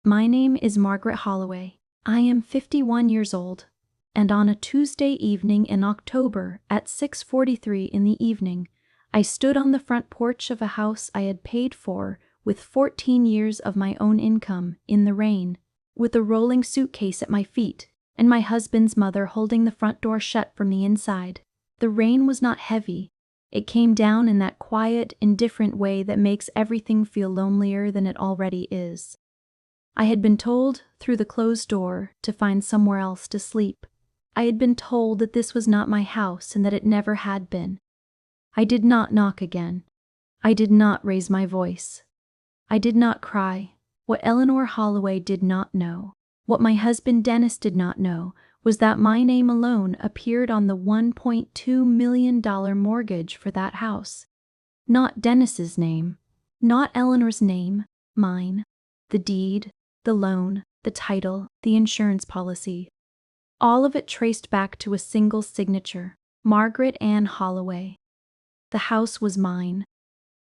My name is Margaret Holloway. I am 51 years old, and on a Tuesday evening in October at 6:43 in the evening, I stood on the front porch of a house I had paid for with 14 years of my own income in the rain, with a rolling suitcase at my feet and my husband's mother holding the front door shut from the inside. The rain was not heavy. It came down in that quiet, indifferent way that makes everything feel lonelier than it already is. I had been told, through the closed door, to find somewhere else to sleep. I had been told that this was not my house and that it never had been. I did not knock again. I did not raise my voice. I did not cry. What Eleanor Holloway did not know, what my husband Dennis did not know, was that my name alone appeared on the $1.2 million mortgage for that house. Not Dennis's name, not Eleanor's name, mine. The deed, the loan, the title, the insurance policy. All of it traced back to a single signature, Margaret Ann Holloway. The house was mine.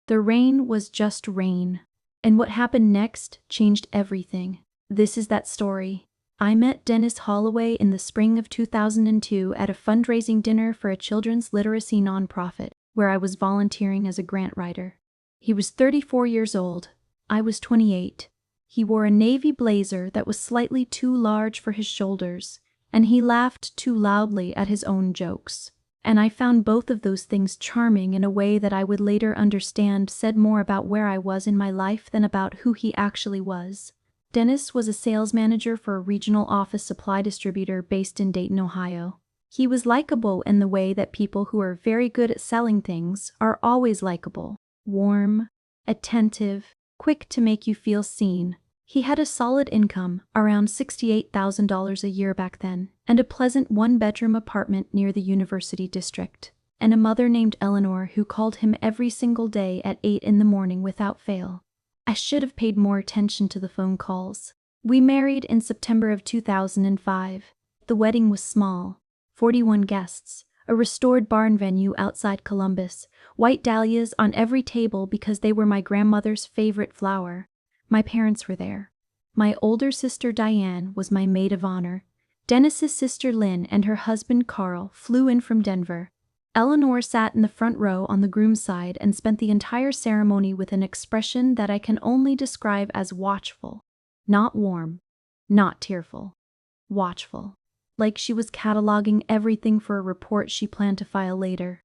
The rain was just rain. And what happened next changed everything. This is that story. I met Dennis Holloway in the spring of 2002 at a fundraising dinner for a children's literacy nonprofit, where I was volunteering as a grant writer. He was 34 years old. I was 28. He wore a navy blazer that was slightly too large for his shoulders, and he laughed too loudly at his own jokes. And I found both of those things charming in a way that I would later understand said more about where I was in my life than about who he actually was. Dennis was a sales manager for a regional office supply distributor based in Dayton, Ohio. He was likable in the way that people who are very good at selling things are always likable. Warm, attentive, quick to make you feel seen. He had a solid income, around $68,000 a year back then, and a pleasant one-bedroom apartment near the University District, and a mother named Eleanor who called him every single day at 8 in the morning without fail. I should have paid more attention to the phone calls. We married in September of 2005. The wedding was small, 41 guests, a restored barn venue outside Columbus, white dahlias on every table because they were my grandmother's favorite flower. My parents were there. My older sister Diane was my maid of honor. Dennis's sister Lynn and her husband Carl flew in from Denver. Eleanor sat in the front row on the groom's side and spent the entire ceremony with an expression that I can only describe as watchful. Not warm, not tearful. Watchful. Like she was cataloging everything for a report she planned to file later.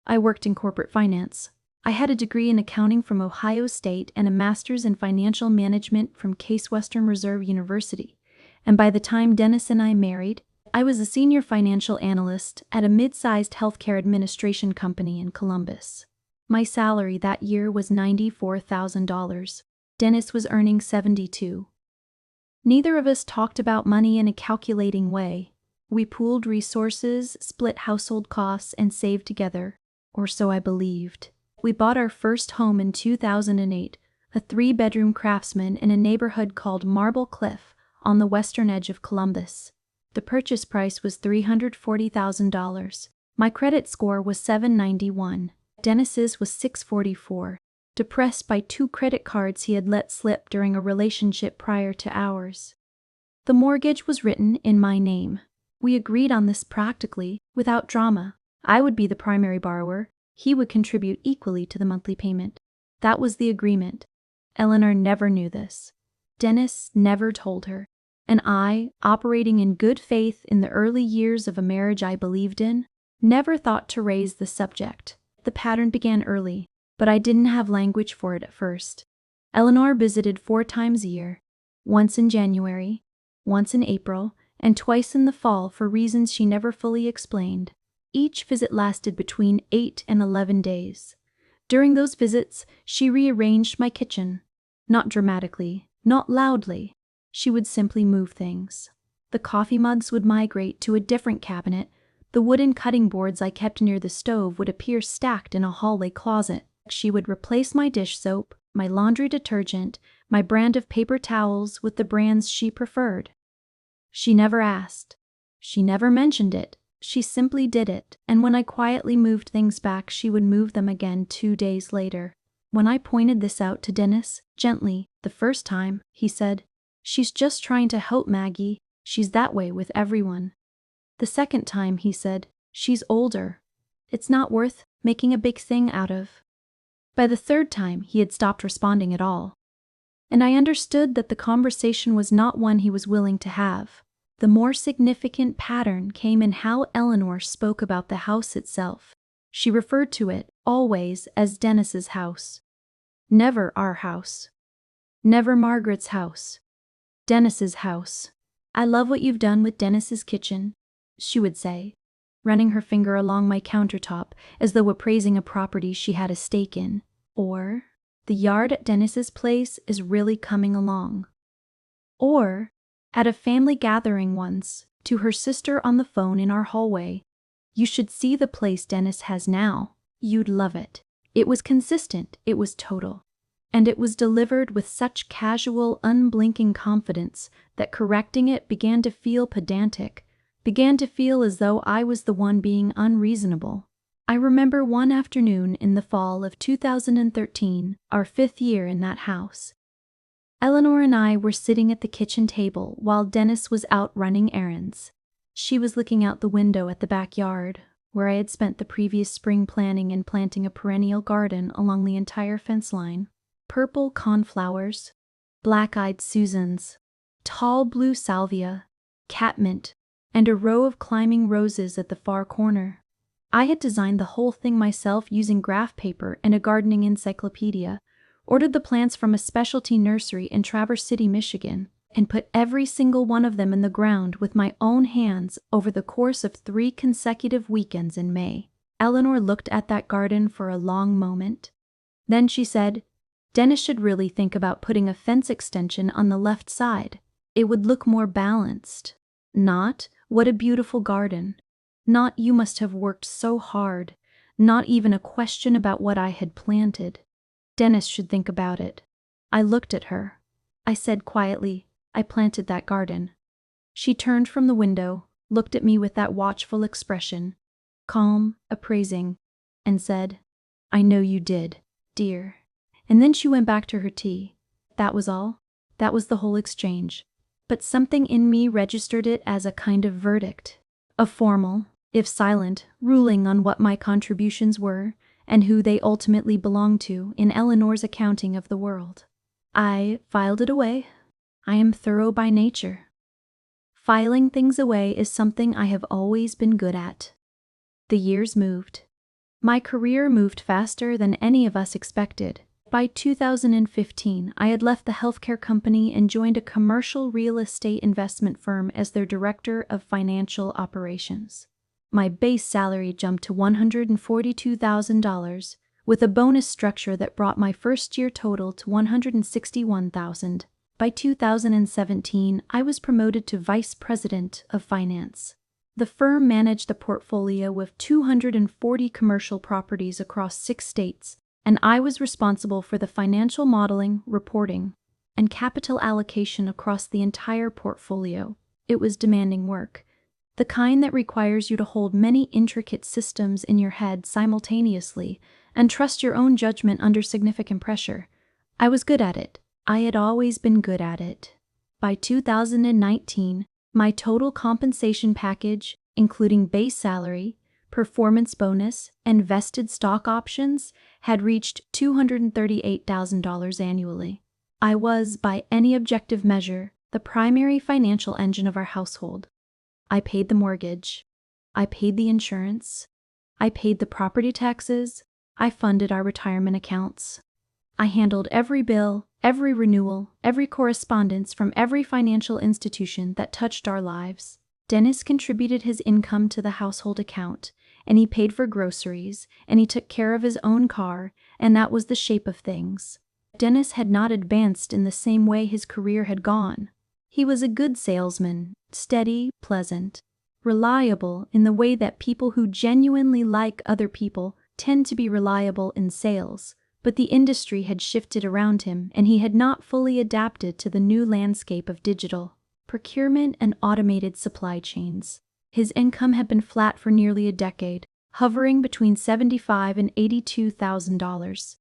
I worked in corporate finance. I had a degree in accounting from Ohio State and a master's in financial management from Case Western Reserve University, and by the time Dennis and I married, I was a senior financial analyst at a mid-sized healthcare administration company in Columbus. My salary that year was $94,000. Dennis was earning $72,000. Neither of us talked about money in a calculating way. We pooled resources, split household costs, and saved together, or so I believed. We bought our first home in 2008, a 3-bedroom Craftsman in a neighborhood called Marble Cliff on the western edge of Columbus. The purchase price was $340,000. My credit score was 791. Dennis's was 644. Depressed by 2 credit cards he had let slip during a relationship prior to ours. The mortgage was written in my name. We agreed on this practically, without drama. I would be the primary borrower. He would contribute equally to the monthly payment. That was the agreement. Eleanor never knew this. Dennis never told her. And I, operating in good faith in the early years of a marriage I believed in, never thought to raise the subject. The pattern began early, but I didn't have language for it at first. Eleanor visited 4 times a year, once in January, once in April, and twice in the fall for reasons she never fully explained. Each visit lasted between 8 and 11 days. During those visits, she rearranged my kitchen. Not dramatically, not loudly. She would simply move things. The coffee mugs would migrate to a different cabinet. The wooden cutting boards I kept near the stove would appear stacked in a hallway closet. She would replace my dish soap, my laundry detergent, my brand of paper towels with the brands she preferred. She never asked. She never mentioned it. She simply did it, and when I quietly moved things back, she would move them again 2 days later. When I pointed this out to Dennis, gently, the first time, he said, "She's just trying to help Maggie. She's that way with everyone." The second time he said, "She's older. It's not worth making a big thing out of." By the third time, he had stopped responding at all. And I understood that the conversation was not one he was willing to have. The more significant pattern came in how Eleanor spoke about the house itself. She referred to it, always, as Dennis's house. Never our house. Never Margaret's house. Dennis's house. "I love what you've done with Dennis's kitchen," she would say, running her finger along my countertop as though appraising a property she had a stake in. Or, "The yard at Dennis's place is really coming along." Or, at a family gathering once, to her sister on the phone in our hallway, "You should see the place Dennis has now. You'd love it." It was consistent, it was total. And it was delivered with such casual, unblinking confidence that correcting it began to feel pedantic, began to feel as though I was the one being unreasonable. I remember one afternoon in the fall of 2013, our 5th year in that house. Eleanor and I were sitting at the kitchen table while Dennis was out running errands. She was looking out the window at the backyard, where I had spent the previous spring planning and planting a perennial garden along the entire fence line. Purple coneflowers, black-eyed Susans, tall blue salvia, catmint, and a row of climbing roses at the far corner. I had designed the whole thing myself using graph paper and a gardening encyclopedia, ordered the plants from a specialty nursery in Traverse City, Michigan, and put every single one of them in the ground with my own hands over the course of 3 consecutive weekends in May. Eleanor looked at that garden for a long moment. Then she said, "Dennis should really think about putting a fence extension on the left side. It would look more balanced." Not, "What a beautiful garden." Not, "You must have worked so hard." Not even a question about what I had planted. "Dennis should think about it." I looked at her. I said quietly, "I planted that garden." She turned from the window, looked at me with that watchful expression, calm, appraising, and said, "I know you did, dear." And then she went back to her tea. That was all. That was the whole exchange. But something in me registered it as a kind of verdict, a formal, if silent, ruling on what my contributions were and who they ultimately belonged to in Eleanor's accounting of the world. I filed it away. I am thorough by nature. Filing things away is something I have always been good at. The years moved. My career moved faster than any of us expected. By 2015, I had left the healthcare company and joined a commercial real estate investment firm as their director of financial operations. My base salary jumped to $142,000, with a bonus structure that brought my first-year total to $161,000. By 2017, I was promoted to vice president of finance. The firm managed a portfolio of 240 commercial properties across 6 states, and I was responsible for the financial modeling, reporting, and capital allocation across the entire portfolio. It was demanding work, the kind that requires you to hold many intricate systems in your head simultaneously and trust your own judgment under significant pressure. I was good at it. I had always been good at it. By 2019, my total compensation package, including base salary, performance bonus, and vested stock options, had reached $238,000 annually. I was, by any objective measure, the primary financial engine of our household. I paid the mortgage. I paid the insurance. I paid the property taxes. I funded our retirement accounts. I handled every bill, every renewal, every correspondence from every financial institution that touched our lives. Dennis contributed his income to the household account, and he paid for groceries, and he took care of his own car, and that was the shape of things. Dennis had not advanced in the same way his career had gone. He was a good salesman, steady, pleasant, reliable in the way that people who genuinely like other people tend to be reliable in sales, but the industry had shifted around him, and he had not fully adapted to the new landscape of digital procurement and automated supply chains. His income had been flat for nearly a decade, hovering between $75,000 and $82,000.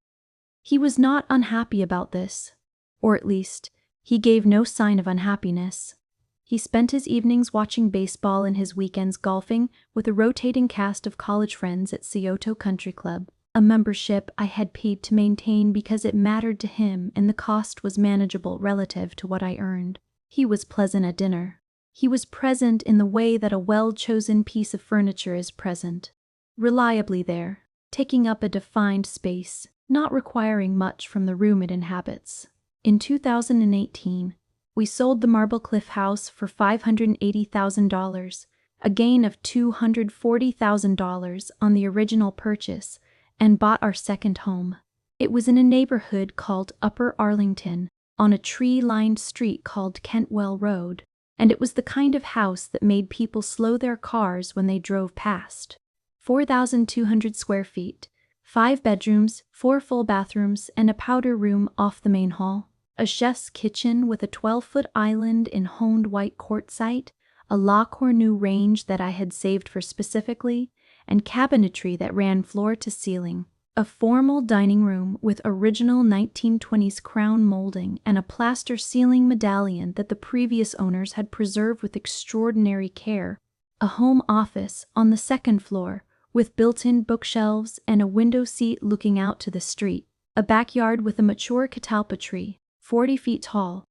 He was not unhappy about this, or at least, He gave no sign of unhappiness. He spent his evenings watching baseball and his weekends golfing with a rotating cast of college friends at Scioto Country Club, a membership I had paid to maintain because it mattered to him and the cost was manageable relative to what I earned. He was pleasant at dinner. He was present in the way that a well-chosen piece of furniture is present. Reliably there, taking up a defined space, not requiring much from the room it inhabits. In 2018, we sold the Marble Cliff house for $580,000, a gain of $240,000 on the original purchase, and bought our second home. It was in a neighborhood called Upper Arlington, on a tree-lined street called Kentwell Road, and it was the kind of house that made people slow their cars when they drove past. 4,200 square feet, 5 bedrooms, 4 full bathrooms, and a powder room off the main hall. A chef's kitchen with a 12-foot island in honed white quartzite, a La Cornue range that I had saved for specifically, and cabinetry that ran floor to ceiling. A formal dining room with original 1920s crown molding and a plaster ceiling medallion that the previous owners had preserved with extraordinary care. A home office on the second floor with built-in bookshelves and a window seat looking out to the street. A backyard with a mature catalpa tree, 40 feet tall.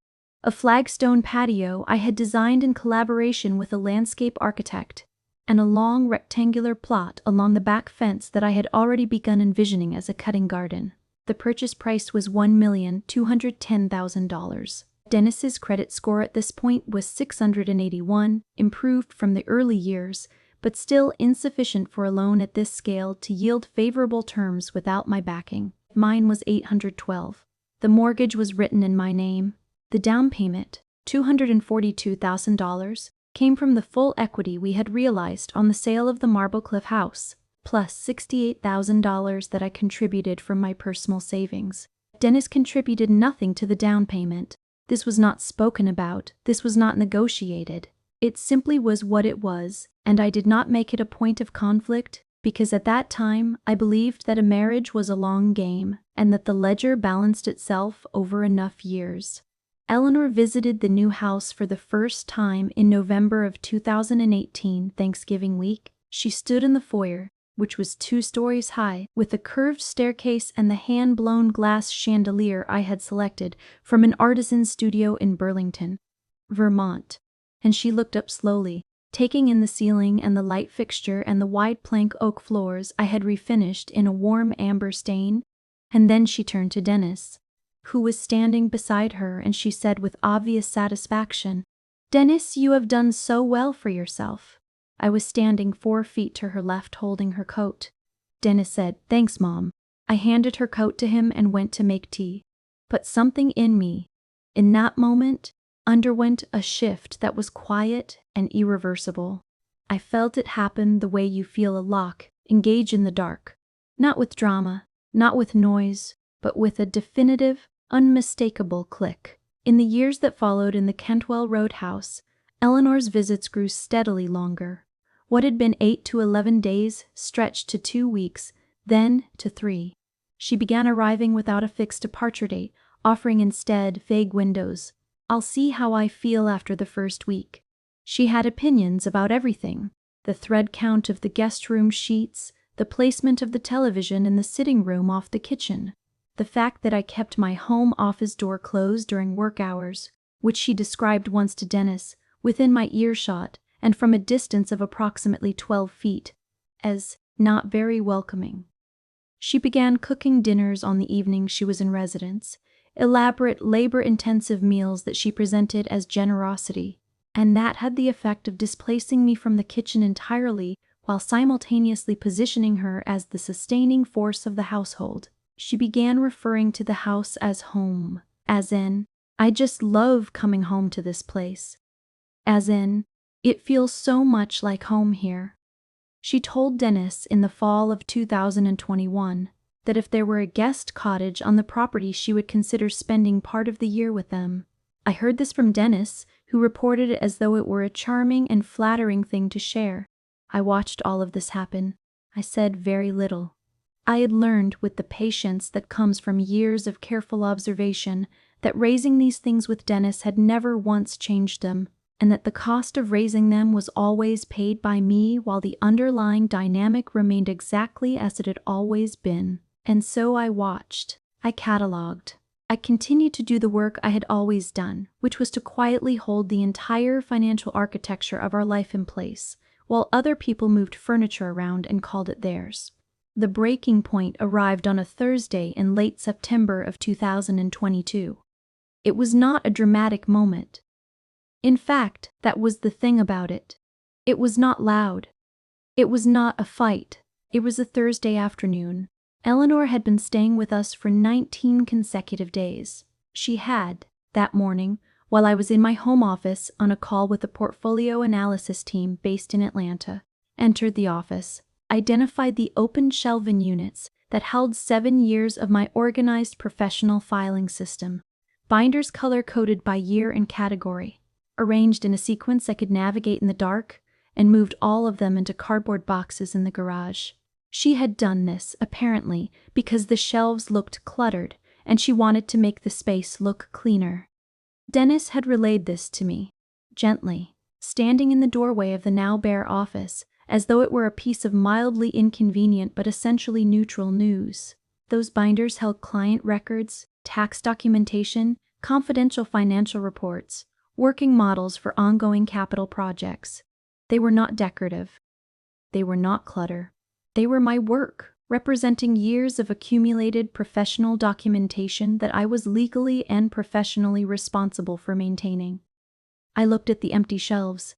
A flagstone patio I had designed in collaboration with a landscape architect, and a long rectangular plot along the back fence that I had already begun envisioning as a cutting garden. The purchase price was $1,210,000. Dennis's credit score at this point was 681, improved from the early years, but still insufficient for a loan at this scale to yield favorable terms without my backing. Mine was 812. The mortgage was written in my name. The down payment, $242,000, came from the full equity we had realized on the sale of the Marble Cliff house, plus $68,000 that I contributed from my personal savings. Dennis contributed nothing to the down payment. This was not spoken about, this was not negotiated. It simply was what it was, and I did not make it a point of conflict, because at that time I believed that a marriage was a long game, and that the ledger balanced itself over enough years. Eleanor visited the new house for the first time in November of 2018, Thanksgiving week. She stood in the foyer, which was 2 stories high, with a curved staircase and the hand-blown glass chandelier I had selected from an artisan studio in Burlington, Vermont. And she looked up slowly, taking in the ceiling and the light fixture and the wide plank oak floors I had refinished in a warm amber stain, and then she turned to Dennis, who was standing beside her, and she said with obvious satisfaction, "Dennis, you have done so well for yourself." I was standing 4 feet to her left holding her coat. Dennis said, "Thanks, Mom." I handed her coat to him and went to make tea. But something in me, in that moment, underwent a shift that was quiet and irreversible. I felt it happen the way you feel a lock engage in the dark, not with drama, not with noise, but with a definitive, unmistakable click. In the years that followed in the Kentwell Road house, Eleanor's visits grew steadily longer. What had been 8 to 11 days stretched to 2 weeks, then to 3. She began arriving without a fixed departure date, offering instead vague windows. "I'll see how I feel after the first week." She had opinions about everything: the thread count of the guest room sheets, the placement of the television in the sitting room off the kitchen, the fact that I kept my home office door closed during work hours, which she described once to Dennis, within my earshot and from a distance of approximately 12 feet, as not very welcoming. She began cooking dinners on the evenings she was in residence, elaborate, labor-intensive meals that she presented as generosity, and that had the effect of displacing me from the kitchen entirely while simultaneously positioning her as the sustaining force of the household. She began referring to the house as home, as in, "I just love coming home to this place," as in, "It feels so much like home here." She told Dennis in the fall of 2021 that if there were a guest cottage on the property she would consider spending part of the year with them. I heard this from Dennis, who reported it as though it were a charming and flattering thing to share. I watched all of this happen. I said very little. I had learned with the patience that comes from years of careful observation that raising these things with Dennis had never once changed them, and that the cost of raising them was always paid by me while the underlying dynamic remained exactly as it had always been. And so I watched. I cataloged. I continued to do the work I had always done, which was to quietly hold the entire financial architecture of our life in place, while other people moved furniture around and called it theirs. The breaking point arrived on a Thursday in late September of 2022. It was not a dramatic moment. In fact, that was the thing about it. It was not loud. It was not a fight. It was a Thursday afternoon. Eleanor had been staying with us for 19 consecutive days. She had, that morning, while I was in my home office on a call with a portfolio analysis team based in Atlanta, entered the office, identified the open shelving units that held 7 years of my organized professional filing system, binders color-coded by year and category, arranged in a sequence I could navigate in the dark, and moved all of them into cardboard boxes in the garage. She had done this, apparently, because the shelves looked cluttered, and she wanted to make the space look cleaner. Dennis had relayed this to me, gently, standing in the doorway of the now bare office, as though it were a piece of mildly inconvenient but essentially neutral news. Those binders held client records, tax documentation, confidential financial reports, working models for ongoing capital projects. They were not decorative. They were not clutter. They were my work, representing years of accumulated professional documentation that I was legally and professionally responsible for maintaining. I looked at the empty shelves.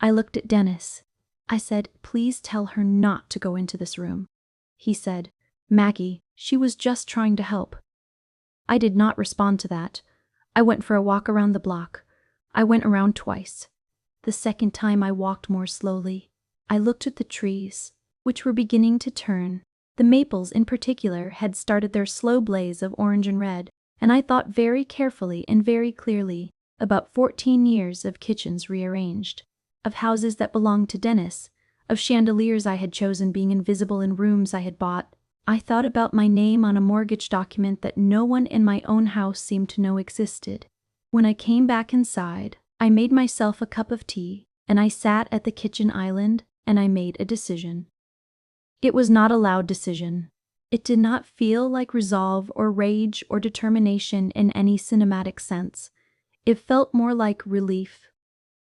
I looked at Dennis. I said, "Please tell her not to go into this room." He said, "Maggie, she was just trying to help." I did not respond to that. I went for a walk around the block. I went around twice. The second time I walked more slowly. I looked at the trees, which were beginning to turn. The maples in particular had started their slow blaze of orange and red, and I thought very carefully and very clearly about 14 years of kitchens rearranged, of houses that belonged to Dennis, of chandeliers I had chosen being invisible in rooms I had bought. I thought about my name on a mortgage document that no one in my own house seemed to know existed. When I came back inside, I made myself a cup of tea, and I sat at the kitchen island, and I made a decision. It was not a loud decision. It did not feel like resolve or rage or determination in any cinematic sense. It felt more like relief.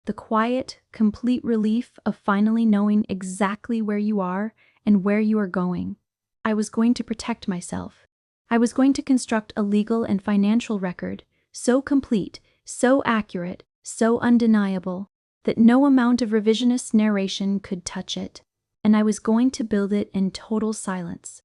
The quiet, complete relief of finally knowing exactly where you are and where you are going. I was going to protect myself. I was going to construct a legal and financial record so complete, so accurate, so undeniable, that no amount of revisionist narration could touch it. And I was going to build it in total silence.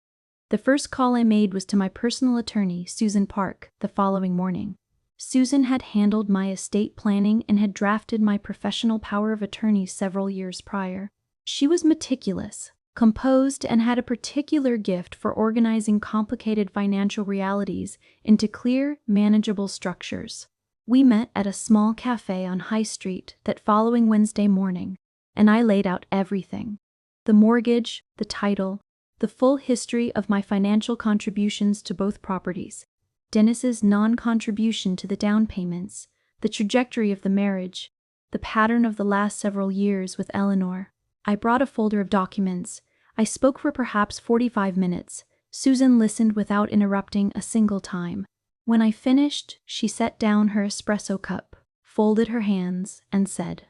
The first call I made was to my personal attorney, Susan Park, the following morning. Susan had handled my estate planning and had drafted my professional power of attorney several years prior. She was meticulous, composed, and had a particular gift for organizing complicated financial realities into clear, manageable structures. We met at a small cafe on High Street that following Wednesday morning, and I laid out everything. The mortgage, the title, the full history of my financial contributions to both properties, Dennis's non-contribution to the down payments, the trajectory of the marriage, the pattern of the last several years with Eleanor. I brought a folder of documents. I spoke for perhaps 45 minutes. Susan listened without interrupting a single time. When I finished, she set down her espresso cup, folded her hands, and said,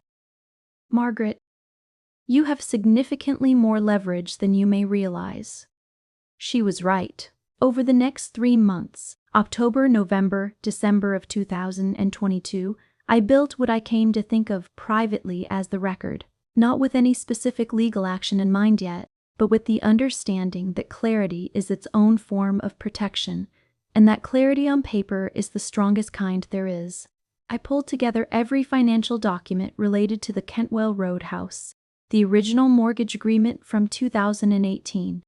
"Margaret, you have significantly more leverage than you may realize." She was right. Over the next 3 months, October, November, December of 2022, I built what I came to think of privately as the record, not with any specific legal action in mind yet, but with the understanding that clarity is its own form of protection, and that clarity on paper is the strongest kind there is. I pulled together every financial document related to the Kentwell Road house, the original mortgage agreement from 2018,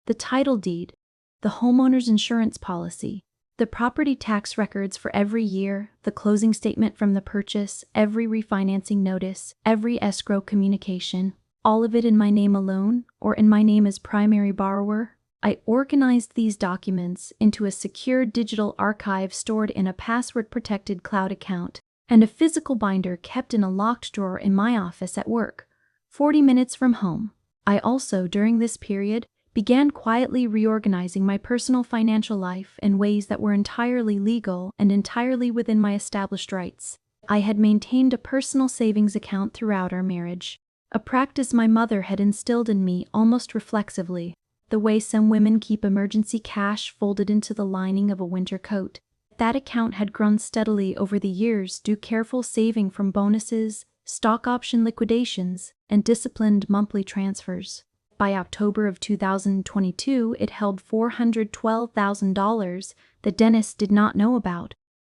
the title deed, the homeowner's insurance policy, the property tax records for every year, the closing statement from the purchase, every refinancing notice, every escrow communication, all of it in my name alone, or in my name as primary borrower. I organized these documents into a secure digital archive stored in a password-protected cloud account and a physical binder kept in a locked drawer in my office at work, 40 minutes from home. I also, during this period, began quietly reorganizing my personal financial life in ways that were entirely legal and entirely within my established rights. I had maintained a personal savings account throughout our marriage, a practice my mother had instilled in me almost reflexively, the way some women keep emergency cash folded into the lining of a winter coat. That account had grown steadily over the years due careful saving from bonuses, stock option liquidations, and disciplined monthly transfers. By October of 2022, it held $412,000 that Dennis did not know about.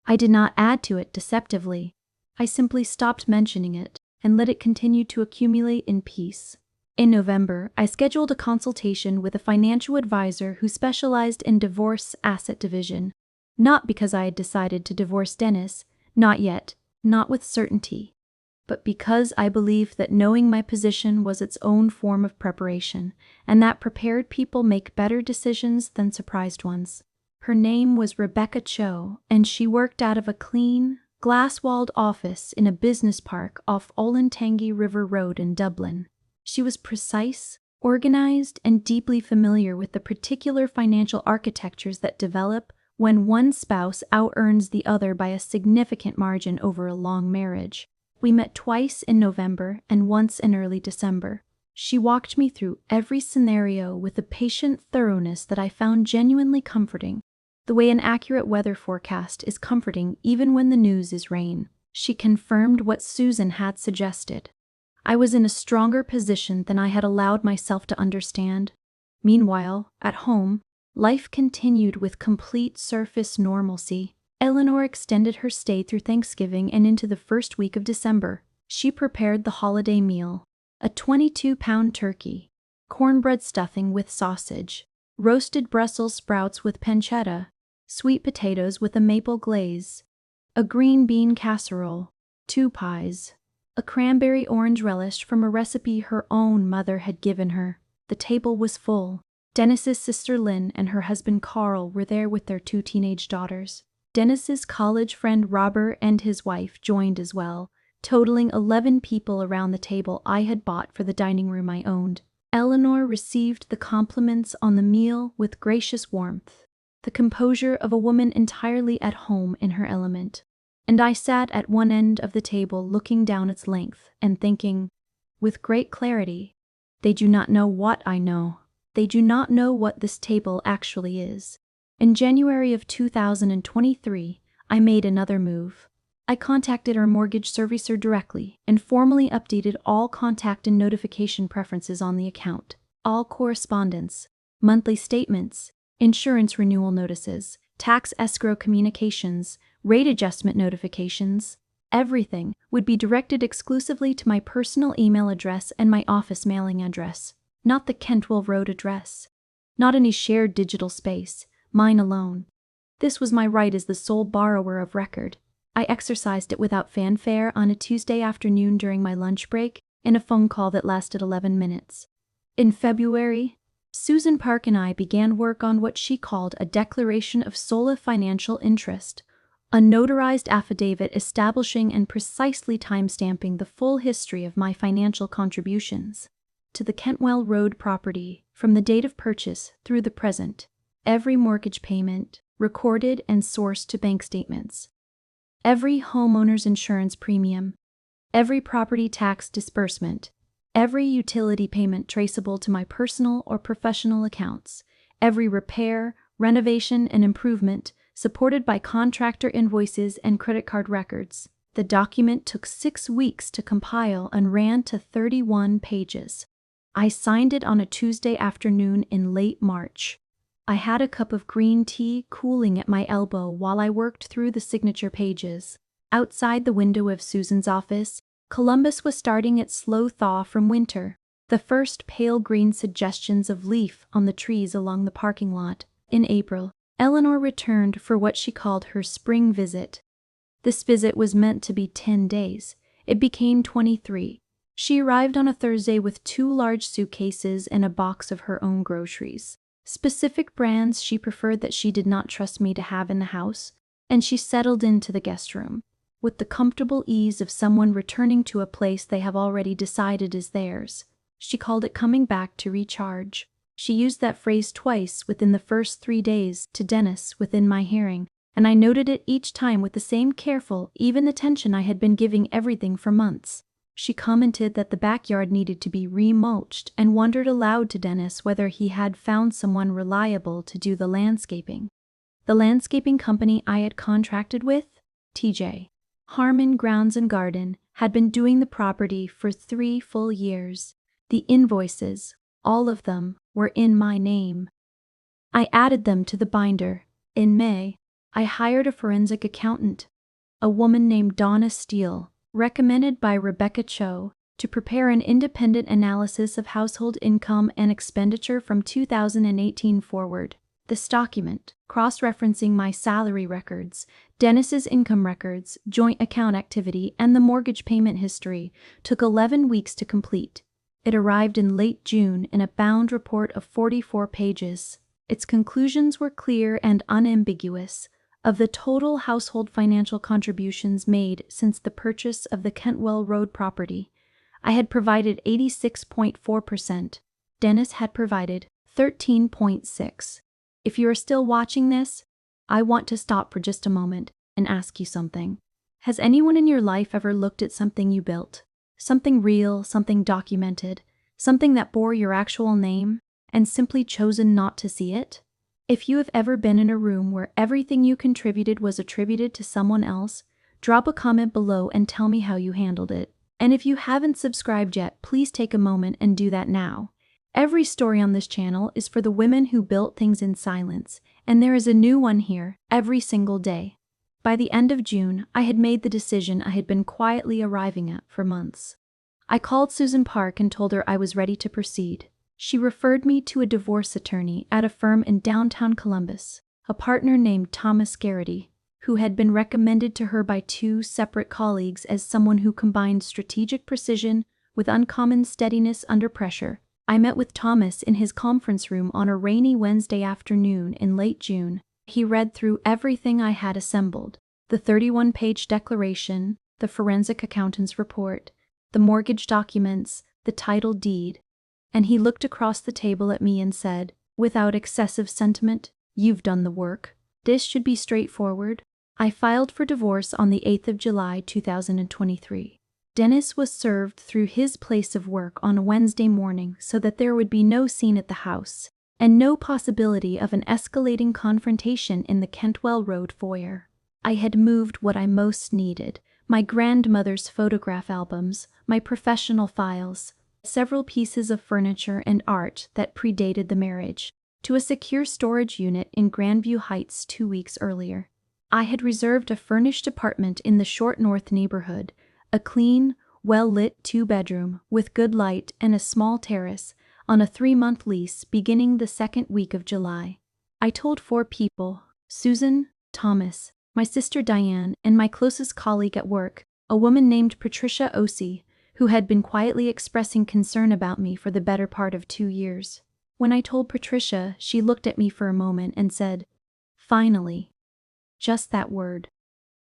I did not add to it deceptively. I simply stopped mentioning it and let it continue to accumulate in peace. In November, I scheduled a consultation with a financial advisor who specialized in divorce asset division. Not because I had decided to divorce Dennis, not yet, not with certainty, but because I believed that knowing my position was its own form of preparation, and that prepared people make better decisions than surprised ones. Her name was Rebecca Cho, and she worked out of a clean, glass-walled office in a business park off Olentangy River Road in Dublin. She was precise, organized, and deeply familiar with the particular financial architectures that develop when one spouse out-earns the other by a significant margin over a long marriage. We met twice in November and once in early December. She walked me through every scenario with a patient thoroughness that I found genuinely comforting, the way an accurate weather forecast is comforting even when the news is rain. She confirmed what Susan had suggested. I was in a stronger position than I had allowed myself to understand. Meanwhile, at home, life continued with complete surface normalcy. Eleanor extended her stay through Thanksgiving and into the first week of December. She prepared the holiday meal, a 22-pound turkey, cornbread stuffing with sausage, roasted Brussels sprouts with pancetta, sweet potatoes with a maple glaze, a green bean casserole, 2 pies, a cranberry orange relish from a recipe her own mother had given her. The table was full. Dennis's sister Lynn and her husband Carl were there with their 2 teenage daughters. Dennis's college friend Robert and his wife joined as well, totaling 11 people around the table I had bought for the dining room I owned. Eleanor received the compliments on the meal with gracious warmth, the composure of a woman entirely at home in her element. And I sat at one end of the table looking down its length and thinking, with great clarity, they do not know what I know. They do not know what this table actually is. In January of 2023, I made another move. I contacted our mortgage servicer directly and formally updated all contact and notification preferences on the account. All correspondence, monthly statements, insurance renewal notices, tax escrow communications, rate adjustment notifications, everything would be directed exclusively to my personal email address and my office mailing address, not the Kentwell Road address, not any shared digital space, mine alone. This was my right as the sole borrower of record. I exercised it without fanfare on a Tuesday afternoon during my lunch break in a phone call that lasted 11 minutes. In February, Susan Park and I began work on what she called a declaration of sole financial interest, a notarized affidavit establishing and precisely timestamping the full history of my financial contributions to the Kentwell Road property from the date of purchase through the present, every mortgage payment, recorded and sourced to bank statements, every homeowner's insurance premium, every property tax disbursement, every utility payment traceable to my personal or professional accounts, every repair, renovation, and improvement supported by contractor invoices and credit card records. The document took 6 weeks to compile and ran to 31 pages. I signed it on a Tuesday afternoon in late March. I had a cup of green tea cooling at my elbow while I worked through the signature pages. Outside the window of Susan's office, Columbus was starting its slow thaw from winter, the first pale green suggestions of leaf on the trees along the parking lot. In April, Eleanor returned for what she called her spring visit. This visit was meant to be 10 days. It became 23. She arrived on a Thursday with 2 large suitcases and a box of her own groceries. Specific brands she preferred that she did not trust me to have in the house, and she settled into the guest room, with the comfortable ease of someone returning to a place they have already decided is theirs. She called it coming back to recharge. She used that phrase twice within the first 3 days to Dennis within my hearing, and I noted it each time with the same careful, even attention I had been giving everything for months. She commented that the backyard needed to be remulched and wondered aloud to Dennis whether he had found someone reliable to do the landscaping. The landscaping company I had contracted with, TJ Harmon Grounds and Garden, had been doing the property for 3 full years. The invoices, all of them, were in my name. I added them to the binder. In May, I hired a forensic accountant, a woman named Donna Steele, recommended by Rebecca Cho, to prepare an independent analysis of household income and expenditure from 2018 forward. This document, cross-referencing my salary records, Dennis's income records, joint account activity, and the mortgage payment history, took 11 weeks to complete. It arrived in late June in a bound report of 44 pages. Its conclusions were clear and unambiguous. Of the total household financial contributions made since the purchase of the Kentwell Road property, I had provided 86.4%. Dennis had provided 13.6%. If you are still watching this, I want to stop for just a moment and ask you something. Has anyone in your life ever looked at something you built? Something real, something documented, something that bore your actual name, and simply chosen not to see it? If you have ever been in a room where everything you contributed was attributed to someone else, drop a comment below and tell me how you handled it. And if you haven't subscribed yet, please take a moment and do that now. Every story on this channel is for the women who built things in silence, and there is a new one here every single day. By the end of June, I had made the decision I had been quietly arriving at for months. I called Susan Park and told her I was ready to proceed. She referred me to a divorce attorney at a firm in downtown Columbus, a partner named Thomas Garrity, who had been recommended to her by 2 separate colleagues as someone who combined strategic precision with uncommon steadiness under pressure. I met with Thomas in his conference room on a rainy Wednesday afternoon in late June. He read through everything I had assembled: the 31-page declaration, the forensic accountant's report, the mortgage documents, the title deed, and he looked across the table at me and said, without excessive sentiment, "You've done the work. This should be straightforward." I filed for divorce on the 8th of July 2023. Dennis was served through his place of work on a Wednesday morning so that there would be no scene at the house, and no possibility of an escalating confrontation in the Kentwell Road foyer. I had moved what I most needed: my grandmother's photograph albums, my professional files, several pieces of furniture and art that predated the marriage, to a secure storage unit in Grandview Heights 2 weeks earlier. I had reserved a furnished apartment in the Short North neighborhood, a clean, well-lit 2-bedroom with good light and a small terrace, on a 3-month lease beginning the 2nd week of July. I told 4 people: Susan, Thomas, my sister Diane, and my closest colleague at work, a woman named Patricia Ossie, who had been quietly expressing concern about me for the better part of 2 years. When I told Patricia, she looked at me for a moment and said, "Finally." Just that word.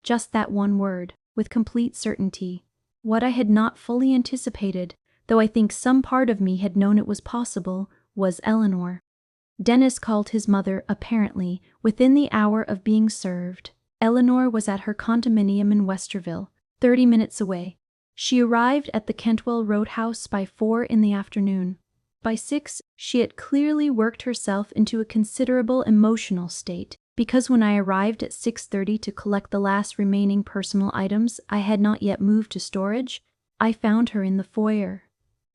Just that one word, with complete certainty. What I had not fully anticipated, though I think some part of me had known it was possible, was Eleanor. Dennis called his mother, apparently, within the hour of being served. Eleanor was at her condominium in Westerville, 30 minutes away. She arrived at the Kentwell Road house by 4 in the afternoon. By 6, she had clearly worked herself into a considerable emotional state, because when I arrived at 6:30 to collect the last remaining personal items I had not yet moved to storage, I found her in the foyer.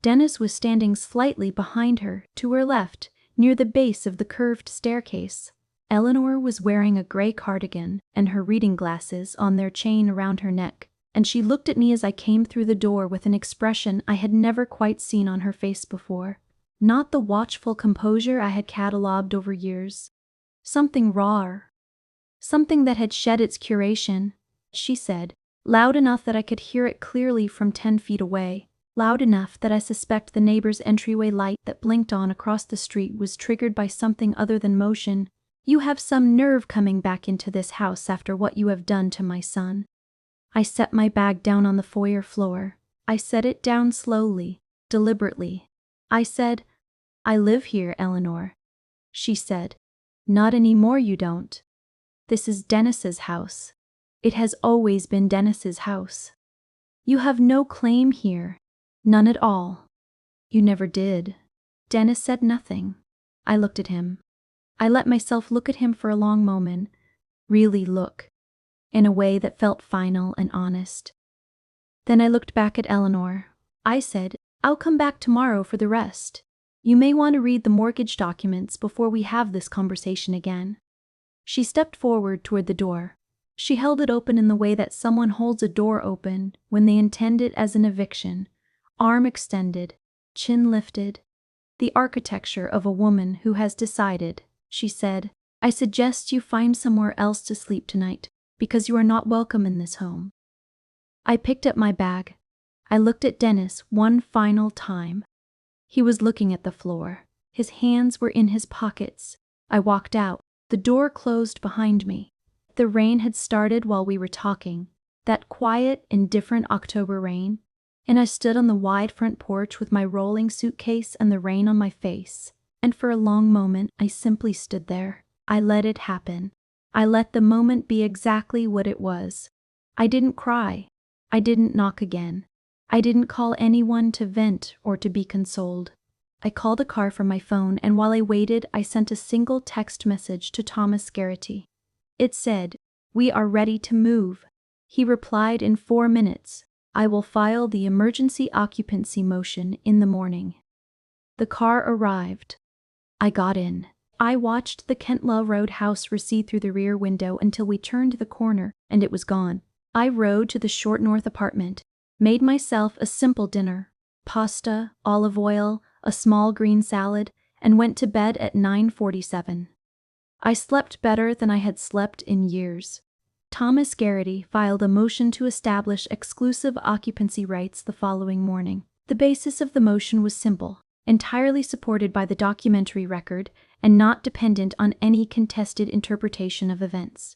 Dennis was standing slightly behind her, to her left, near the base of the curved staircase. Eleanor was wearing a gray cardigan and her reading glasses on their chain around her neck, and she looked at me as I came through the door with an expression I had never quite seen on her face before. Not the watchful composure I had catalogued over years. Something rawer. Something that had shed its curation. She said, loud enough that I could hear it clearly from 10 feet away, loud enough that I suspect the neighbor's entryway light that blinked on across the street was triggered by something other than motion. "You have some nerve coming back into this house after what you have done to my son." I set my bag down on the foyer floor. I set it down slowly, deliberately. I said, "I live here, Eleanor." She said, "Not anymore, you don't. This is Dennis's house. It has always been Dennis's house. You have no claim here. None at all. You never did." Dennis said nothing. I looked at him. I let myself look at him for a long moment, really look, in a way that felt final and honest. Then I looked back at Eleanor. I said, "I'll come back tomorrow for the rest. You may want to read the mortgage documents before we have this conversation again." She stepped forward toward the door. She held it open in the way that someone holds a door open when they intend it as an eviction, arm extended, chin lifted. "The architecture of a woman who has decided," she said. "I suggest you find somewhere else to sleep tonight, because you are not welcome in this home." I picked up my bag. I looked at Dennis one final time. He was looking at the floor. His hands were in his pockets. I walked out. The door closed behind me. The rain had started while we were talking, that quiet, indifferent October rain, and I stood on the wide front porch with my rolling suitcase and the rain on my face, and for a long moment I simply stood there. I let it happen. I let the moment be exactly what it was. I didn't cry. I didn't knock again. I didn't call anyone to vent or to be consoled. I called a car from my phone, and while I waited, I sent a single text message to Thomas Garrity. It said, "We are ready to move." He replied in 4 minutes, "I will file the emergency occupancy motion in the morning." The car arrived. I got in. I watched the Kentwell Road house recede through the rear window until we turned the corner, and it was gone. I rode to the Short North apartment, made myself a simple dinner, pasta, olive oil, a small green salad, and went to bed at 9:47. I slept better than I had slept in years. Thomas Garrity filed a motion to establish exclusive occupancy rights the following morning. The basis of the motion was simple, entirely supported by the documentary record and not dependent on any contested interpretation of events.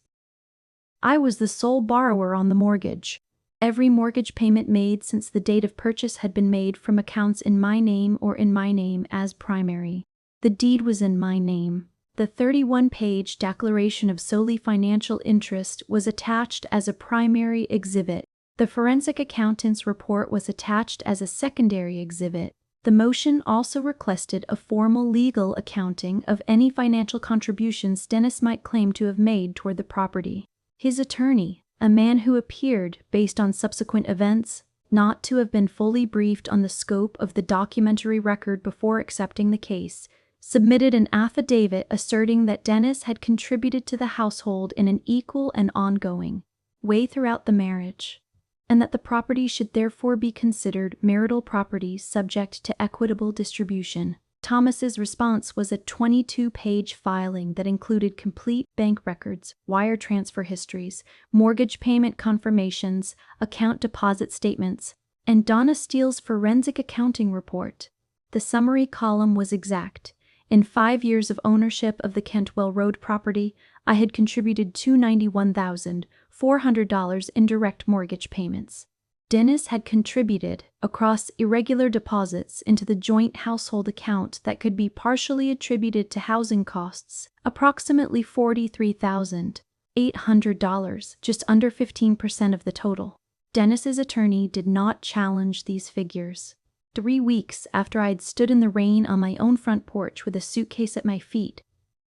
I was the sole borrower on the mortgage. Every mortgage payment made since the date of purchase had been made from accounts in my name or in my name as primary. The deed was in my name. The 31-page declaration of solely financial interest was attached as a primary exhibit. The forensic accountant's report was attached as a secondary exhibit. The motion also requested a formal legal accounting of any financial contributions Dennis might claim to have made toward the property. His attorney, a man who appeared, based on subsequent events, not to have been fully briefed on the scope of the documentary record before accepting the case, submitted an affidavit asserting that Dennis had contributed to the household in an equal and ongoing way throughout the marriage, and that the property should therefore be considered marital property subject to equitable distribution. Thomas's response was a 22-page filing that included complete bank records, wire transfer histories, mortgage payment confirmations, account deposit statements, and Donna Steele's forensic accounting report. The summary column was exact. In 5 years of ownership of the Kentwell Road property, I had contributed $291,400 in direct mortgage payments. Dennis had contributed, across irregular deposits into the joint household account that could be partially attributed to housing costs, approximately $43,800, just under 15% of the total. Dennis's attorney did not challenge these figures. 3 weeks after I had stood in the rain on my own front porch with a suitcase at my feet,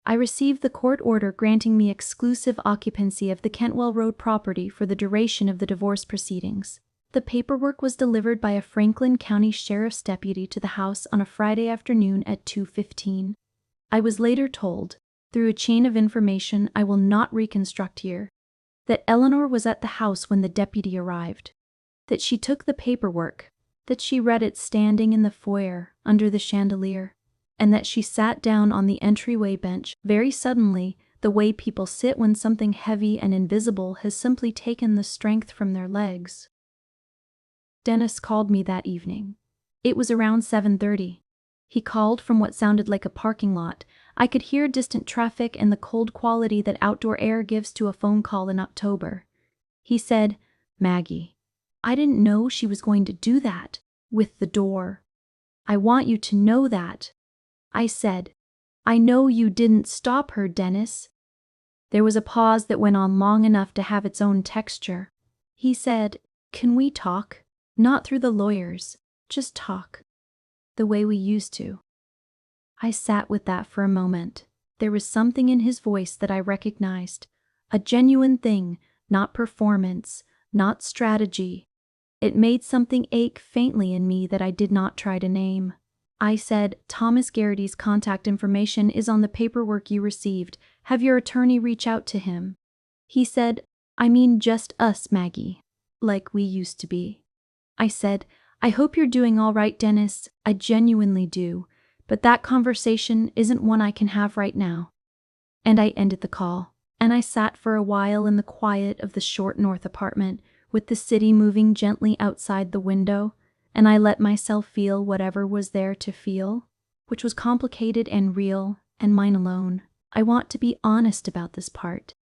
I received the court order granting me exclusive occupancy of the Kentwell Road property for the duration of the divorce proceedings. The paperwork was delivered by a Franklin County Sheriff's deputy to the house on a Friday afternoon at 2:15. I was later told, through a chain of information I will not reconstruct here, that Eleanor was at the house when the deputy arrived, that she took the paperwork, that she read it standing in the foyer under the chandelier, and that she sat down on the entryway bench very suddenly, the way people sit when something heavy and invisible has simply taken the strength from their legs. Dennis called me that evening. It was around 7:30. He called from what sounded like a parking lot. I could hear distant traffic and the cold quality that outdoor air gives to a phone call in October. He said, "Maggie, I didn't know she was going to do that with the door. I want you to know that." I said, "I know you didn't stop her, Dennis." There was a pause that went on long enough to have its own texture. He said, "Can we talk? Not through the lawyers, just talk. The way we used to." I sat with that for a moment. There was something in his voice that I recognized. A genuine thing, not performance, not strategy. It made something ache faintly in me that I did not try to name. I said, "Thomas Garrity's contact information is on the paperwork you received. Have your attorney reach out to him." He said, "I mean just us, Maggie. Like we used to be." I said, "I hope you're doing all right, Dennis. I genuinely do. But that conversation isn't one I can have right now." And I ended the call. And I sat for a while in the quiet of the short north apartment, with the city moving gently outside the window, and I let myself feel whatever was there to feel, which was complicated and real, and mine alone. I want to be honest about this part,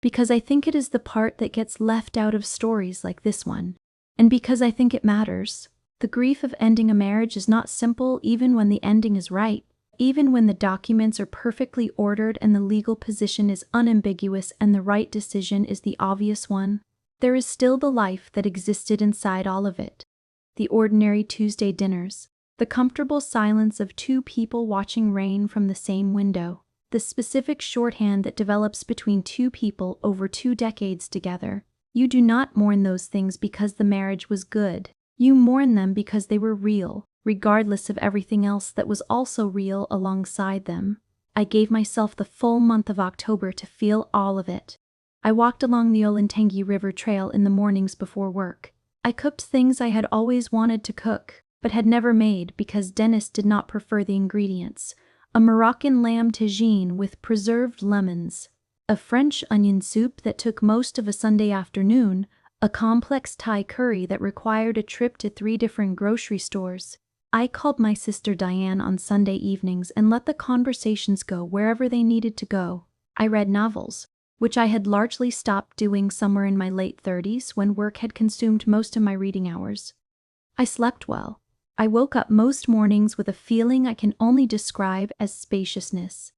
because I think it is the part that gets left out of stories like this one, and because I think it matters. The grief of ending a marriage is not simple even when the ending is right, even when the documents are perfectly ordered and the legal position is unambiguous and the right decision is the obvious one. There is still the life that existed inside all of it. The ordinary Tuesday dinners, the comfortable silence of two people watching rain from the same window, the specific shorthand that develops between two people over 2 decades together. You do not mourn those things because the marriage was good. You mourn them because they were real, regardless of everything else that was also real alongside them. I gave myself the full month of October to feel all of it. I walked along the Olentangy River Trail in the mornings before work. I cooked things I had always wanted to cook, but had never made because Dennis did not prefer the ingredients. A Moroccan lamb tagine with preserved lemons, a French onion soup that took most of a Sunday afternoon, a complex Thai curry that required a trip to 3 different grocery stores. I called my sister Diane on Sunday evenings and let the conversations go wherever they needed to go. I read novels, which I had largely stopped doing somewhere in my late 30s when work had consumed most of my reading hours. I slept well. I woke up most mornings with a feeling I can only describe as spaciousness,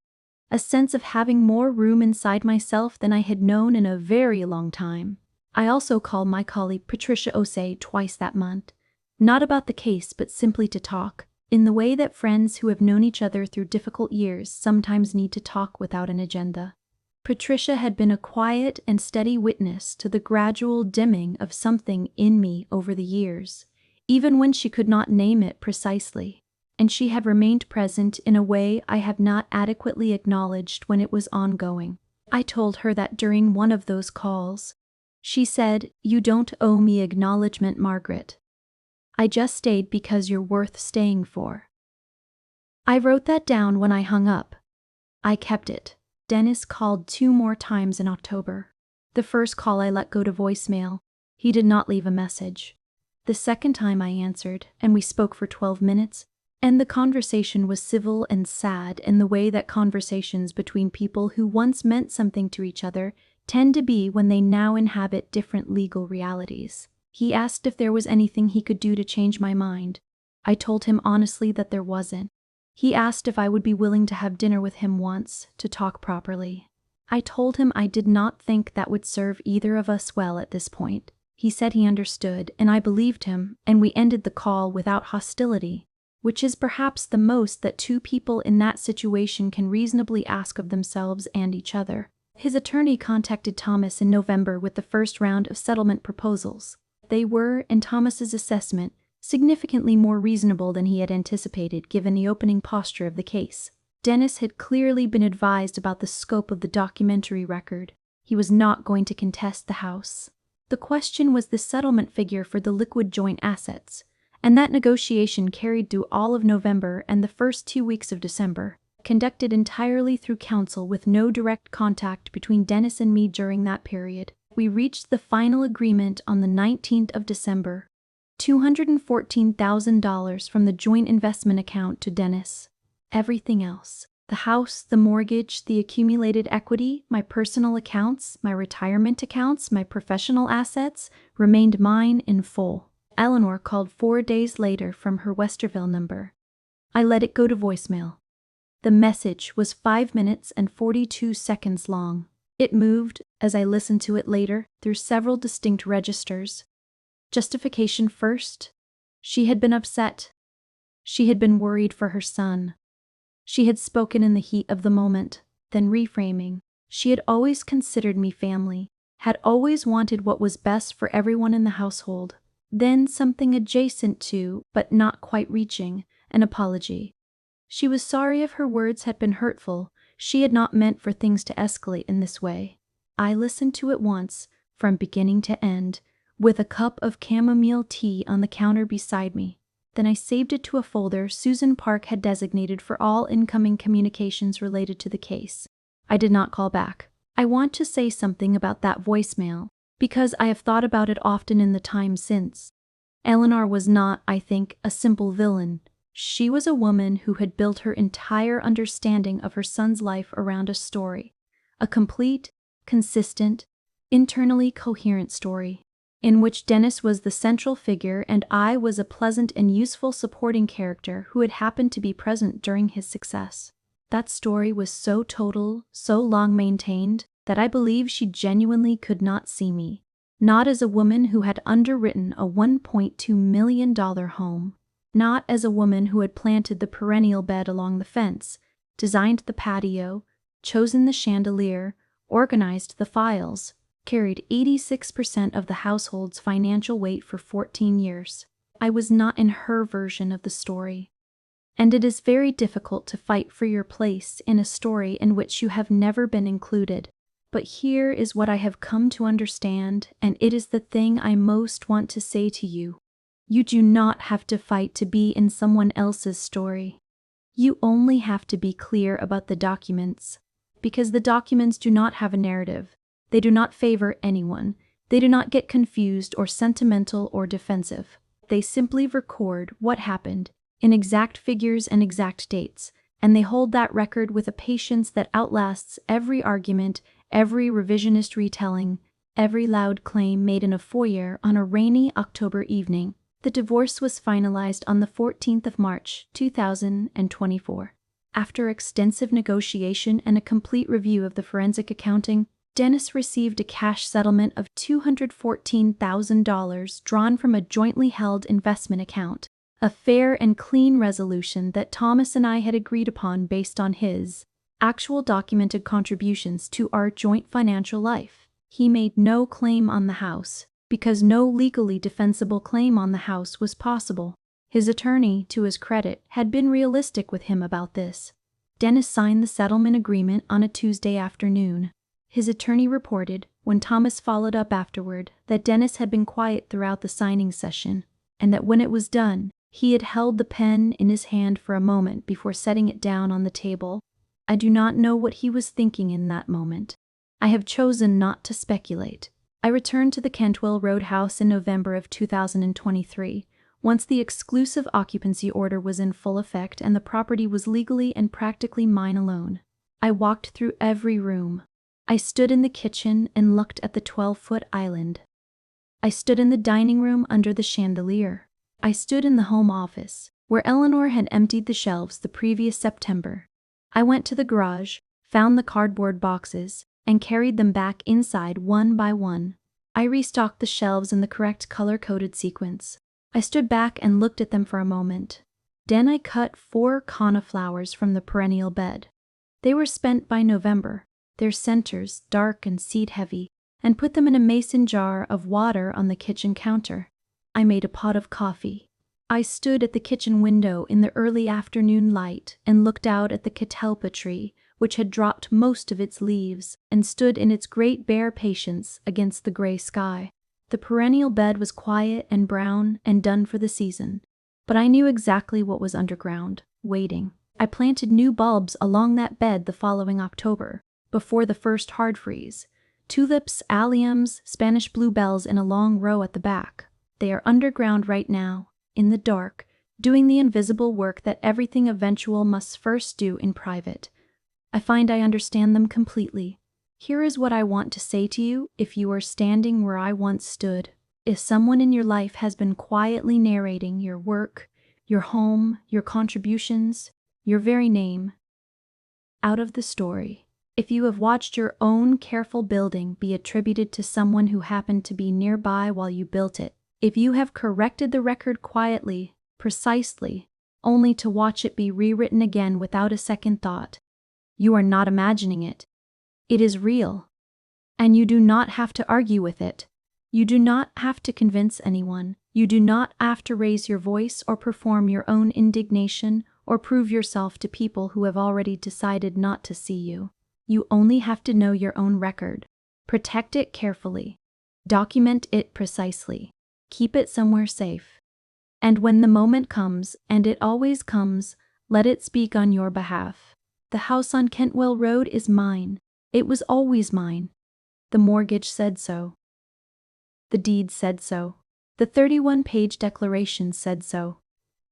a sense of having more room inside myself than I had known in a very long time. I also called my colleague Patricia Osei twice that month, not about the case but simply to talk, in the way that friends who have known each other through difficult years sometimes need to talk without an agenda. Patricia had been a quiet and steady witness to the gradual dimming of something in me over the years, even when she could not name it precisely, and she had remained present in a way I have not adequately acknowledged when it was ongoing. I told her that during one of those calls. She said, "You don't owe me acknowledgement, Margaret. I just stayed because you're worth staying for." I wrote that down when I hung up. I kept it. Dennis called 2 more times in October. The first call I let go to voicemail. He did not leave a message. The second time I answered, and we spoke for 12 minutes, and the conversation was civil and sad in the way that conversations between people who once meant something to each other tend to be when they now inhabit different legal realities. He asked if there was anything he could do to change my mind. I told him honestly that there wasn't. He asked if I would be willing to have dinner with him once, to talk properly. I told him I did not think that would serve either of us well at this point. He said he understood, and I believed him, and we ended the call without hostility, which is perhaps the most that 2 people in that situation can reasonably ask of themselves and each other. His attorney contacted Thomas in November with the first round of settlement proposals. They were, in Thomas's assessment, significantly more reasonable than he had anticipated given the opening posture of the case. Dennis had clearly been advised about the scope of the documentary record. He was not going to contest the house. The question was the settlement figure for the liquid joint assets, and that negotiation carried through all of November and the first 2 weeks of December, conducted entirely through counsel with no direct contact between Dennis and me during that period. We reached the final agreement on the 19th of December. $214,000 from the joint investment account to Dennis. Everything else, the house, the mortgage, the accumulated equity, my personal accounts, my retirement accounts, my professional assets, remained mine in full. Eleanor called 4 days later from her Westerville number. I let it go to voicemail. The message was 5 minutes and 42 seconds long. It moved, as I listened to it later, through several distinct registers. Justification first. She had been upset. She had been worried for her son. She had spoken in the heat of the moment, then reframing. She had always considered me family, had always wanted what was best for everyone in the household. Then something adjacent to, but not quite reaching, an apology. She was sorry if her words had been hurtful. She had not meant for things to escalate in this way. I listened to it once, from beginning to end, with a cup of chamomile tea on the counter beside me. Then I saved it to a folder Susan Park had designated for all incoming communications related to the case. I did not call back. I want to say something about that voicemail, because I have thought about it often in the time since. Eleanor was not, I think, a simple villain. She was a woman who had built her entire understanding of her son's life around a story, a complete, consistent, internally coherent story, in which Dennis was the central figure and I was a pleasant and useful supporting character who had happened to be present during his success. That story was so total, so long maintained, that I believe she genuinely could not see me, not as a woman who had underwritten a $1.2 million home, not as a woman who had planted the perennial bed along the fence, designed the patio, chosen the chandelier, organized the files, carried 86% of the household's financial weight for 14 years. I was not in her version of the story. And it is very difficult to fight for your place in a story in which you have never been included. But here is what I have come to understand, and it is the thing I most want to say to you. You do not have to fight to be in someone else's story. You only have to be clear about the documents, because the documents do not have a narrative. They do not favor anyone. They do not get confused or sentimental or defensive. They simply record what happened in exact figures and exact dates, and they hold that record with a patience that outlasts every argument, every revisionist retelling, every loud claim made in a foyer on a rainy October evening. The divorce was finalized on the 14th of March, 2024. After extensive negotiation and a complete review of the forensic accounting, Dennis received a cash settlement of $214,000 drawn from a jointly held investment account, a fair and clean resolution that Thomas and I had agreed upon based on his actual documented contributions to our joint financial life. He made no claim on the house, because no legally defensible claim on the house was possible. His attorney, to his credit, had been realistic with him about this. Dennis signed the settlement agreement on a Tuesday afternoon. His attorney reported, when Thomas followed up afterward, that Dennis had been quiet throughout the signing session, and that when it was done, he had held the pen in his hand for a moment before setting it down on the table. I do not know what he was thinking in that moment. I have chosen not to speculate. I returned to the Cantwell Road house in November of 2023, once the exclusive occupancy order was in full effect and the property was legally and practically mine alone. I walked through every room. I stood in the kitchen and looked at the 12-foot island. I stood in the dining room under the chandelier. I stood in the home office, where Eleanor had emptied the shelves the previous September. I went to the garage, found the cardboard boxes, and carried them back inside one by one. I restocked the shelves in the correct color-coded sequence. I stood back and looked at them for a moment. Then I cut 4 cauliflowers from the perennial bed. They were spent by November, their centers dark and seed-heavy, and put them in a mason jar of water on the kitchen counter. I made a pot of coffee. I stood at the kitchen window in the early afternoon light and looked out at the catalpa tree, which had dropped most of its leaves, and stood in its great bare patience against the gray sky. The perennial bed was quiet and brown and done for the season, but I knew exactly what was underground, waiting. I planted new bulbs along that bed the following October, before the first hard freeze. Tulips, alliums, Spanish bluebells in a long row at the back. They are underground right now, in the dark, doing the invisible work that everything eventual must first do in private. I find I understand them completely. Here is what I want to say to you if you are standing where I once stood. If someone in your life has been quietly narrating your work, your home, your contributions, your very name, out of the story. If you have watched your own careful building be attributed to someone who happened to be nearby while you built it, if you have corrected the record quietly, precisely, only to watch it be rewritten again without a second thought, you are not imagining it. It is real. And you do not have to argue with it. You do not have to convince anyone. You do not have to raise your voice or perform your own indignation or prove yourself to people who have already decided not to see you. You only have to know your own record. Protect it carefully. Document it precisely. Keep it somewhere safe. And when the moment comes, and it always comes, let it speak on your behalf. The house on Kentwell Road is mine. It was always mine. The mortgage said so. The deed said so. The 31-page declaration said so.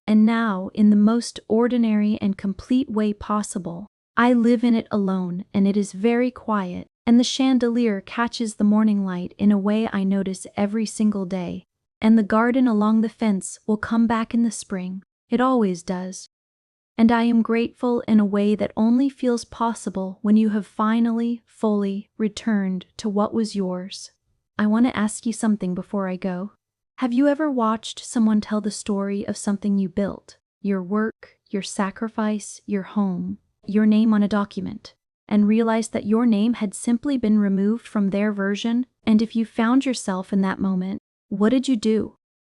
And now, in the most ordinary and complete way possible, I live in it alone, and it is very quiet, and the chandelier catches the morning light in a way I notice every single day, and the garden along the fence will come back in the spring. It always does. And I am grateful in a way that only feels possible when you have finally, fully returned to what was yours. I want to ask you something before I go. Have you ever watched someone tell the story of something you built, your work, your sacrifice, your home, your name on a document, and realized that your name had simply been removed from their version? And if you found yourself in that moment, what did you do?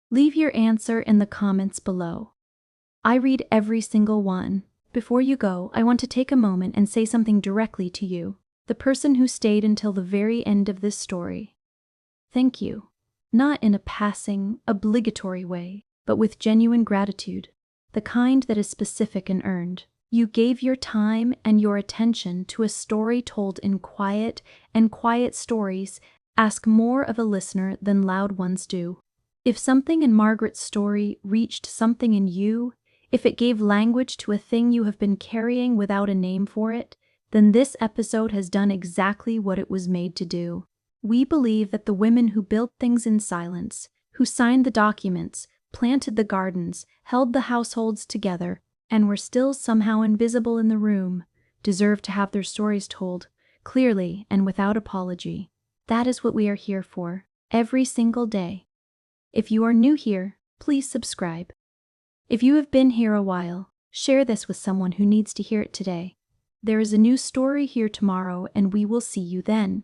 Leave your answer in the comments below. I read every single one. Before you go, I want to take a moment and say something directly to you, the person who stayed until the very end of this story. Thank you. Not in a passing, obligatory way, but with genuine gratitude, the kind that is specific and earned. You gave your time and your attention to a story told in quiet, and quiet stories ask more of a listener than loud ones do. If something in Margaret's story reached something in you, if it gave language to a thing you have been carrying without a name for it, then this episode has done exactly what it was made to do. We believe that the women who built things in silence, who signed the documents, planted the gardens, held the households together, and were still somehow invisible in the room, deserve to have their stories told, clearly and without apology. That is what we are here for, every single day. If you are new here, please subscribe. If you have been here a while, share this with someone who needs to hear it today. There is a new story here tomorrow, and we will see you then.